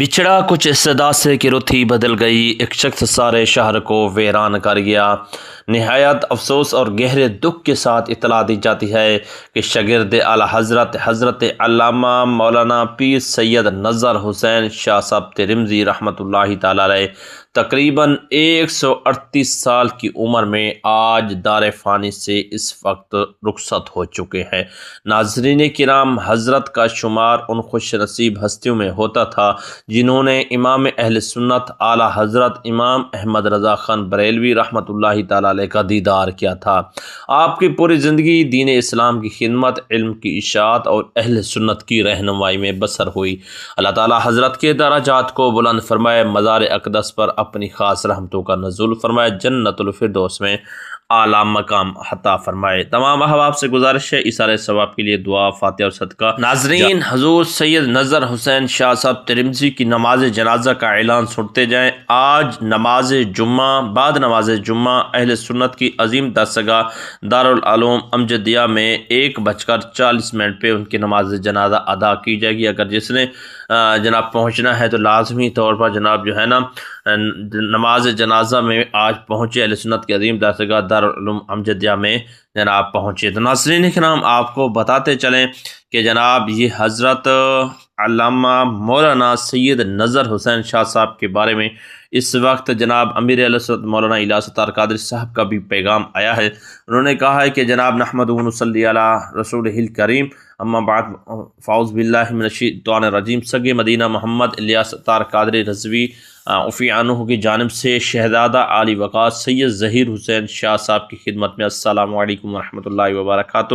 بچھڑا کچھ اس صدا سے کہ رتھی بدل گئی، ایک شخص سارے شہر کو ویران کر گیا۔ نہایت افسوس اور گہرے دکھ کے ساتھ اطلاع دی جاتی ہے کہ شاگرد اعلیٰ حضرت علامہ مولانا پیر سید نذر حسین شاہ صاحب ترمذی رحمۃ اللہ تعالی علیہ تقریباً 138 سال کی عمر میں آج دار فانی سے اس وقت رخصت ہو چکے ہیں۔ ناظرین کرام، حضرت کا شمار ان خوش نصیب ہستیوں میں ہوتا تھا جنہوں نے امام اہل سنت اعلیٰ حضرت امام احمد رضا خان بریلوی رحمۃ اللہ تعالی علیہ کا دیدار کیا تھا۔ آپ کی پوری زندگی دین اسلام کی خدمت، علم کی اشاعت اور اہل سنت کی رہنمائی میں بسر ہوئی۔ اللہ تعالی حضرت کے درجات کو بلند فرمائے، مزار اقدس پر اپنی خاص رحمتوں کا نزول فرمائے، جنت الفردوس میں اعلیٰ مقام عطا فرمائے۔ تمام احباب سے گزارش ہے ایثار ثواب کے لیے دعا، فاتحہ اور صدقہ۔ ناظرین، حضور سید نذر حسین شاہ صاحب ترمذی کی نماز جنازہ کا اعلان سنتے جائیں۔ آج نماز جمعہ، بعد نماز جمعہ اہل سنت کی عظیم درسگاہ دارالعلوم امجدیہ میں 1:40 پہ ان کی نماز جنازہ ادا کی جائے گی۔ اگر جس نے جناب پہنچنا ہے تو لازمی طور پر جناب جو ہے نا نماز جنازہ میں آج پہنچے، اہل سنت کی عظیم درسگاہ دارالعلوم امجدیہ میں جناب پہنچے۔ تو ناظرین کرام، آپ کو بتاتے چلیں کہ جناب یہ حضرت علامہ مولانا سید نذر حسین شاہ صاحب کے بارے میں اس وقت جناب امیر اہل سنت مولانا الیاس ستار قادری صاحب کا بھی پیغام آیا ہے۔ انہوں نے کہا ہے کہ جناب نحمدہ و نصلی علی رسولہ الکریم، اما بعد فاعوذ باللہ من الشیطان الرجیم۔ سگ مدینہ محمد الیاس ستار قادری رضوی عفی عنہ کی جانب سے شہزادہ عالی وقار سید ظہیر حسین شاہ صاحب کی خدمت میں السلام علیکم ورحمۃ اللہ وبرکاتہ۔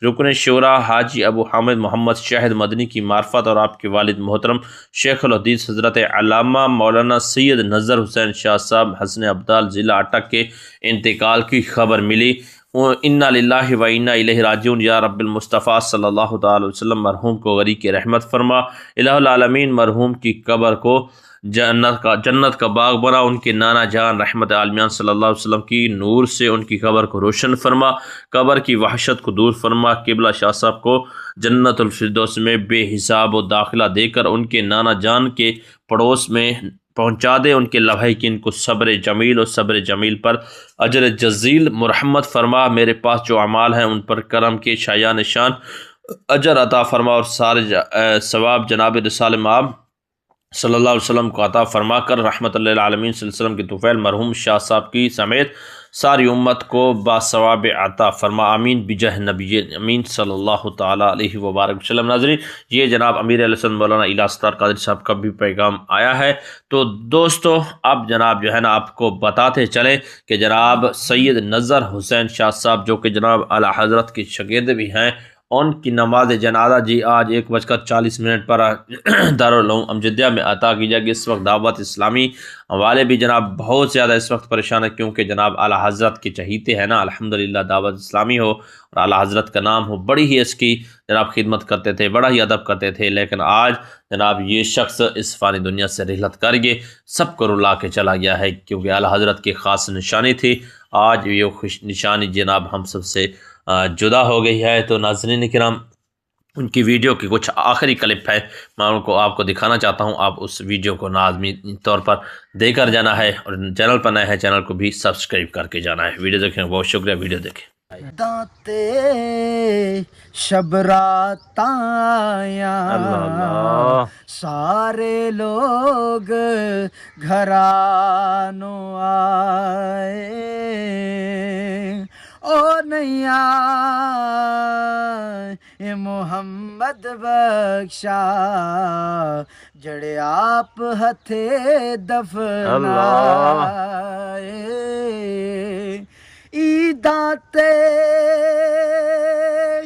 رکن شورا حاجی ابو حامد محمد شاہد مدنی کی معرفت اور آپ کے والد محترم شیخ الحدیث حضرت علامہ مولانا سید نذر حسین شاہ صاحب حسن ابدال ضلع اٹک کے انتقال کی خبر ملی۔ انا للہ و انا الیہ راجعون۔ یا رب المصطفیٰ صلی اللہ تعالی وسلم مرحوم کو غریق رحمت فرما، الہ العالمین مرحوم کی قبر کو جنت کا باغ بنا، ان کے نانا جان رحمت عالمین صلی اللہ علیہ وسلم کی نور سے ان کی قبر کو روشن فرما، قبر کی وحشت کو دور فرما، قبلہ شاہ صاحب کو جنت الفردوس میں بے حساب و داخلہ دے کر ان کے نانا جان کے پڑوس میں پہنچا دے، ان کے لواحقین کو صبر جمیل اور صبر جمیل پر اجر جزیل مرحمت فرما، میرے پاس جو اعمال ہیں ان پر کرم کے شایان شان اجر عطا فرما اور سارے ثواب جناب رسال مآب صلی اللہ علیہ وسلم کو عطا فرما کر رحمت اللہ العالمین صلی اللہ علیہ وسلم کے طفیل مرحوم شاہ صاحب کی سمیت ساری امت کو باثواب عطا فرما، آمین بجاہ نبی امین صلی اللہ تعالی علیہ وبارک وسلم۔ ناظرین، یہ جناب امیر اہل سنت مولانا الیاس ستار قادری صاحب کا بھی پیغام آیا ہے۔ تو دوستو، اب جناب جو ہے نا آپ کو بتاتے چلیں کہ جناب سید نذر حسین شاہ صاحب جو کہ جناب اعلیٰ حضرت کے شاگرد بھی ہیں، ان کی نماز جنازہ جی آج 1:40 پر دارالعلوم امجدیہ میں عطا کی جائے گی۔ اس وقت دعوت اسلامی والے بھی جناب بہت زیادہ اس وقت پریشان ہے، کیونکہ جناب اعلیٰ حضرت کے چہیتے ہیں نا، الحمدللہ دعوت اسلامی ہو اور اعلیٰ حضرت کا نام ہو، بڑی ہی اس کی جناب خدمت کرتے تھے، بڑا ہی ادب کرتے تھے، لیکن آج جناب یہ شخص اس فانی دنیا سے رحلت کر کے سب کو رلا کے چلا گیا ہے، کیونکہ اعلیٰ حضرت کی خاص نشانی تھی۔ آج یہ خوش نشانی جناب ہم سب سے جدا ہو گئی ہے۔ تو ناظرین کرام، ان کی ویڈیو کی کچھ آخری کلپ ہے، میں ان کو آپ کو دکھانا چاہتا ہوں، آپ اس ویڈیو کو لازمی طور پر دے کر جانا ہے، اور چینل پر نئے ہیں چینل کو بھی سبسکرائب کر کے جانا ہے۔ ویڈیو دیکھیں، بہت شکریہ، ویڈیو دیکھیں۔ دانتے شب رات آیا، سارے لوگ گھرانو آئے، او نیا اے محمد بخشا، جڑے آپ ہتھے دفنائے، عیداں تے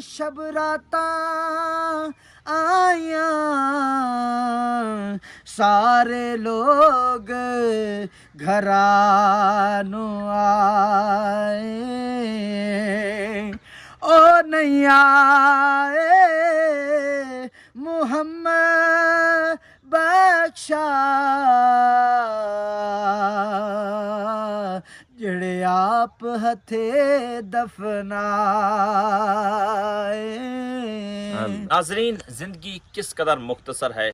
شب راتاں آیاں، سارے لوگ گھرانو آئے، او نہیں آئے محمد بخشا، جڑے آپ ہتھے دفنائے۔ ناظرین، زندگی کس قدر مختصر ہے،